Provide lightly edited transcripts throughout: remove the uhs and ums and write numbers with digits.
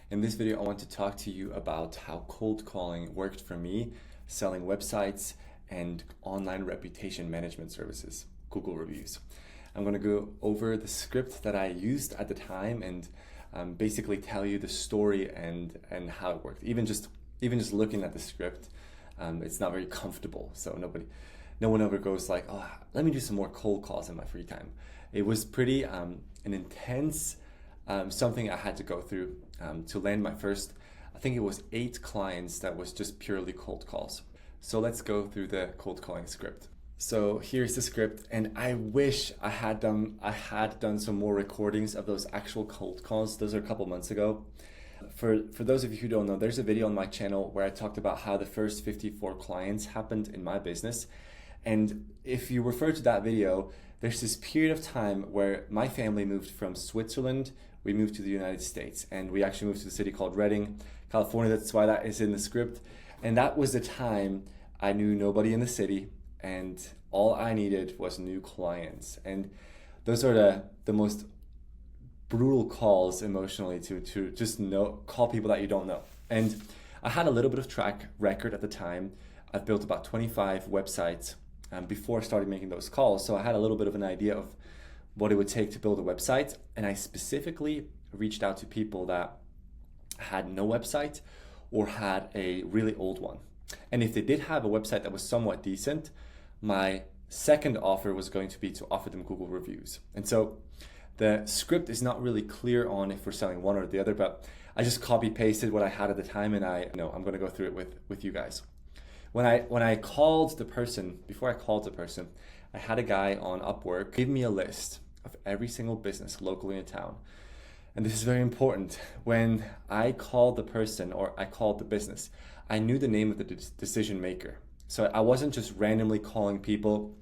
In this video, I want to talk to you about how cold calling worked for me, selling websites and online reputation management services, Google reviews. I'm going to go over the script that I used at the time and basically tell you the story and how it worked. Even just looking at the script, it's not very comfortable. So no one ever goes like, oh, let me do some more cold calls in my free time. It was pretty an intense something I had to go through to land my first, I think it was 8 clients that was just purely cold calls. So let's go through the cold calling script. So here's the script, and I wish I had done some more recordings of those actual cold calls. Those are a couple months ago. For those of you who don't know, there's a video on my channel where I talked about how the first 54 clients happened in my business. And if you refer to that video, there's this period of time where my family moved from Switzerland, we moved to the United States, and we actually moved to a city called Redding, California. That's why that is in the script. And that was the time I knew nobody in the city, and all I needed was new clients. And those are the most brutal calls emotionally to just call people that you don't know. And I had a little bit of track record at the time. I've built about 25 websites before I started making those calls. So I had a little bit of an idea of what it would take to build a website. And I specifically reached out to people that had no website or had a really old one. And if they did have a website that was somewhat decent, my second offer was going to be to offer them Google reviews. And so the script is not really clear on if we're selling one or the other, but I just copy pasted what I had at the time, and I'm going to go through it with you guys. When I called the person, before I called the person, I had a guy on Upwork give me a list of every single business locally in town. And this is very important. When I called the person or I called the business, I knew the name of the decision maker. So I wasn't just randomly calling people,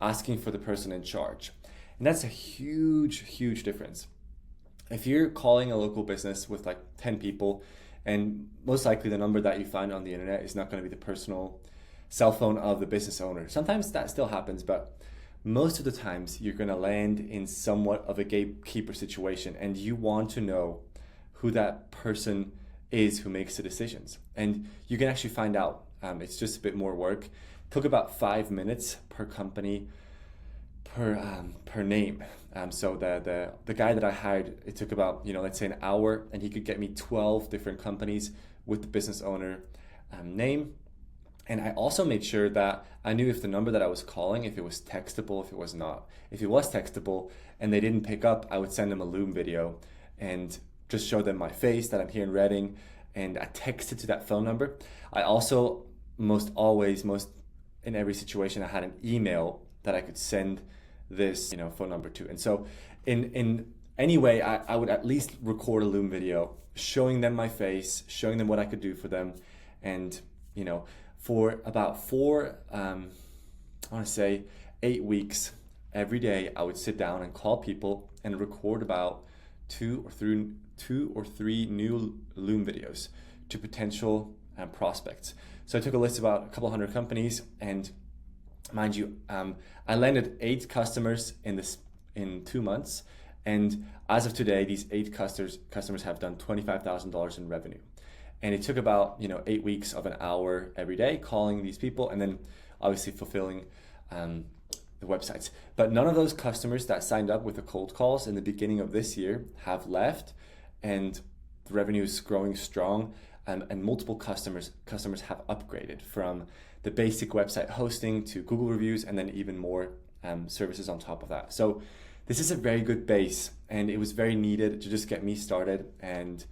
asking for the person in charge. And that's a huge, huge difference. If you're calling a local business with like 10 people, and most likely the number that you find on the internet is not going to be the personal cell phone of the business owner. Sometimes that still happens, but most of the times you're going to land in somewhat of a gatekeeper situation, and you want to know who that person is who makes the decisions. And you can actually find out. It's just a bit more work. It took about 5 minutes per company per name. So the guy that I hired, it took about, let's say an hour, and he could get me 12 different companies with the business owner name. And I also made sure that I knew if the number that I was calling, if it was textable, if it was not. If it was textable and they didn't pick up, I would send them a Loom video and just show them my face that I'm here in Reading, and I texted to that phone number. I also most in every situation I had an email that I could send this phone number to. And so in any way I would at least record a Loom video showing them my face, showing them what I could do for them. And for about 8 weeks, every day I would sit down and call people and record about two or three new Loom videos to potential prospects. So I took a list of about a couple hundred companies, and mind you, I landed 8 customers in 2 months, and as of today, these 8 customers have done $25,000 in revenue. And it took about 8 weeks of an hour every day calling these people, and then obviously fulfilling the websites. But none of those customers that signed up with the cold calls in the beginning of this year have left, and the revenue is growing strong. And multiple customers have upgraded from the basic website hosting to Google reviews, and then even more services on top of that. So this is a very good base, and it was very needed to just get me started. And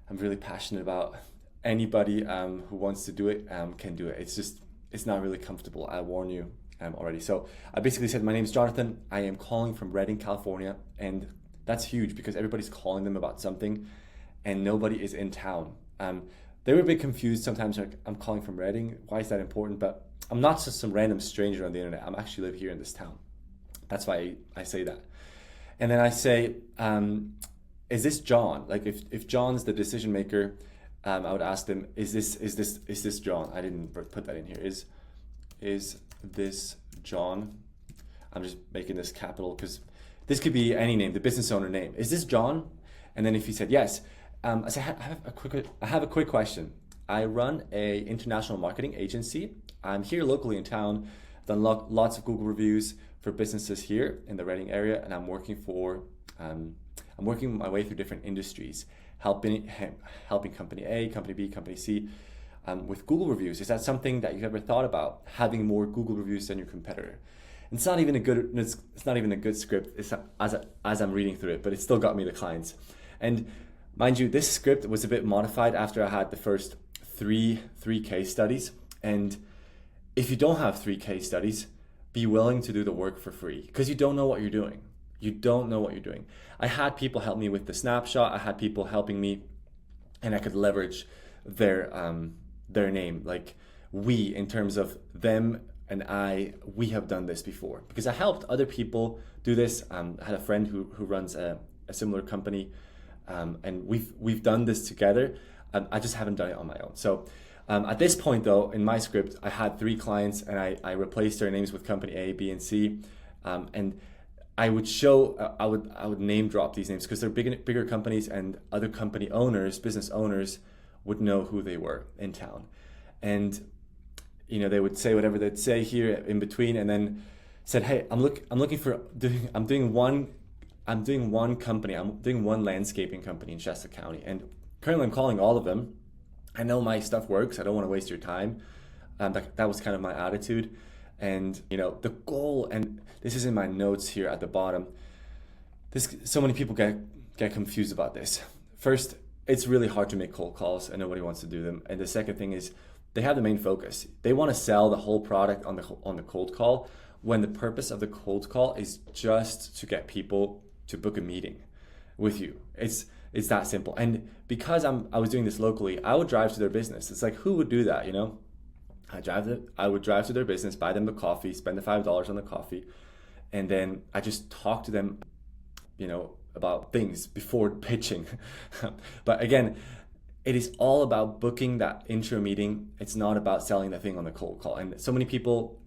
I'm really passionate about anybody who wants to do it can do it. It's not really comfortable. I warn you already. So I basically said, my name is Jonathan. I am calling from Redding, California, and that's huge because everybody's calling them about something, and nobody is in town. They were a bit confused sometimes, like, I'm calling from Reading, why is that important? But I'm not just some random stranger on the internet. I'm actually live here in this town. That's why I say that. And then I say, is this John? Like if John's the decision maker, I would ask them, is this John? I didn't put that in here. Is this John? I'm just making this capital because this could be any name, the business owner name. Is this John? And then if he said yes, So I have a quick question. I run a international marketing agency. I'm here locally in town. I've done lots of Google reviews for businesses here in the Reading area, and I'm working my way through different industries, helping company A, company B, company C with Google reviews. Is that something that you've ever thought about, having more Google reviews than your competitor? It's not even a good script. It's as I'm reading through it, but it still got me the clients. And mind you, this script was a bit modified after I had the first three case studies. And if you don't have 3 case studies, be willing to do the work for free, because you don't know what you're doing. You don't know what you're doing. I had people help me with the snapshot. I had people helping me, and I could leverage their name, like we, in terms of them and we have done this before, because I helped other people do this. I had a friend who runs a similar company, and we've done this together. I just haven't done it on my own. So at this point, though, in my script, I had 3 clients, and I replaced their names with company A, B, and C, and I would name drop these names because they're bigger companies, and other company owners, business owners, would know who they were in town. And they would say whatever they'd say here in between, and then said, "Hey, I'm doing one landscaping company in Shasta County, and currently I'm calling all of them. I know my stuff works. I don't want to waste your time." That was kind of my attitude. And the goal, and this is in my notes here at the bottom. So many people get confused about this. First, it's really hard to make cold calls, and nobody wants to do them. And the second thing is, they have the main focus. They want to sell the whole product on the cold call, when the purpose of the cold call is just to get people to book a meeting with you. It's that simple. And because I was doing this locally, I would drive to their business. It's like, who would do that? I would drive to their business, buy them the coffee, spend the $5 on the coffee, and then I just talk to them, about things before pitching. But again, it is all about booking that intro meeting. It's not about selling the thing on the cold call. And so many people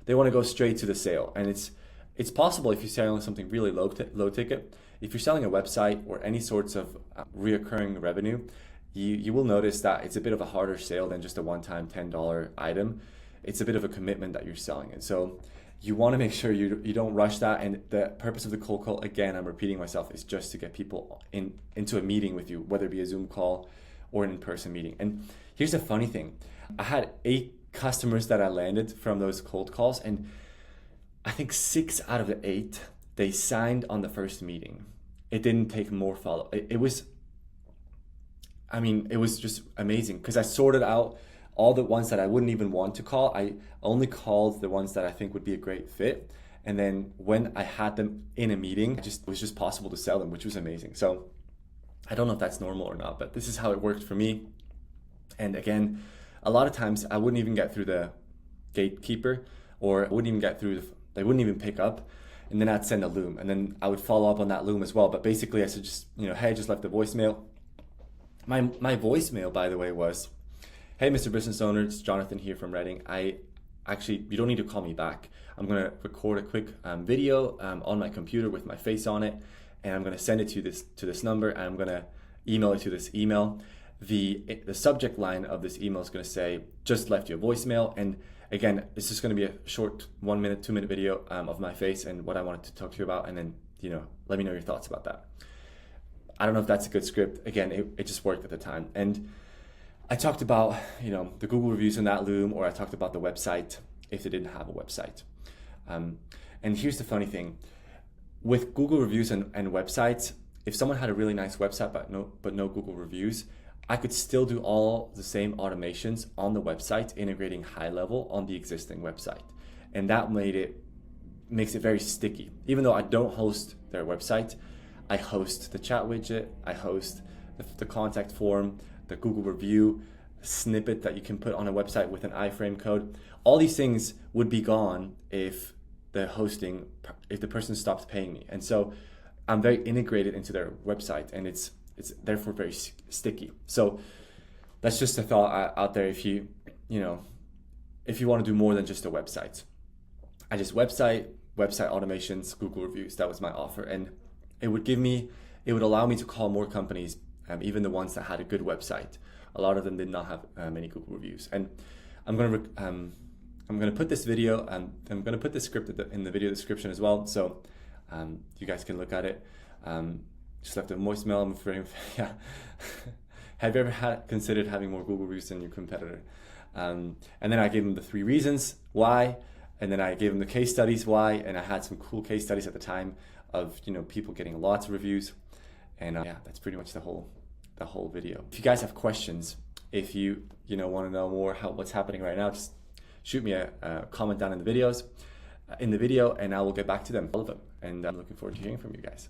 they want to go straight to the sale. And it's possible if you're selling something really low ticket. If you're selling a website or any sorts of reoccurring revenue, you will notice that it's a bit of a harder sale than just a one-time $10 item. It's a bit of a commitment that you're selling. And so you want to make sure you don't rush that. And the purpose of the cold call, again, I'm repeating myself, is just to get people into a meeting with you, whether it be a Zoom call or an in-person meeting. And here's the funny thing. I had 8 customers that I landed from those cold calls, and I think 6 out of the 8, they signed on the first meeting. It didn't take more follow. It was just amazing, because I sorted out all the ones that I wouldn't even want to call. I only called the ones that I think would be a great fit. And then when I had them in a meeting, it was just possible to sell them, which was amazing. So I don't know if that's normal or not, but this is how it worked for me. And again, a lot of times I wouldn't even get through the gatekeeper, or I wouldn't even get through, they wouldn't even pick up. And then I'd send a loom, and then I would follow up on that loom as well. But basically I said, hey, I just left a voicemail. My voicemail, by the way, was, "Hey, Mr. Business Owner, it's Jonathan here from Reading. You don't need to call me back. I'm going to record a quick video on my computer with my face on it, and I'm going to send it to this number, and I'm going to email it to this email. The subject line of this email is going to say, just left you a voicemail." And again, it's just going to be a short 1 minute, 2 minute video of my face and what I wanted to talk to you about, and then let me know your thoughts about that. I don't know if that's a good script. Again, it just worked at the time. And I talked about, the Google reviews in that loom, or I talked about the website if they didn't have a website. And here's the funny thing. With Google reviews and websites, if someone had a really nice website but no Google reviews, I could still do all the same automations on the website, integrating high level on the existing website. And that makes it very sticky. Even though I don't host their website, I host the chat widget, I host the contact form, the Google review snippet that you can put on a website with an iframe code. All these things would be gone if the person stopped paying me. And so I'm very integrated into their website, and it's therefore very sticky. So that's just a thought out there if you want to do more than just a website. I just website automations, Google reviews. That was my offer. And it would allow me to call more companies even the ones that had a good website. A lot of them did not have many Google reviews. And I'm gonna put this video, and I'm gonna put this script in the video description as well, so you guys can look at it. Just left a voicemail. I'm afraid, yeah. Have you ever considered having more Google reviews than your competitor? And then I gave them the 3 reasons why, and then I gave them the case studies why, and I had some cool case studies at the time of people getting lots of reviews, and yeah, that's pretty much the whole video. If you guys have questions, if you want to know more what's happening right now, just shoot me a comment down in the video, and I will get back to them, all of them, and I'm looking forward to hearing from you guys.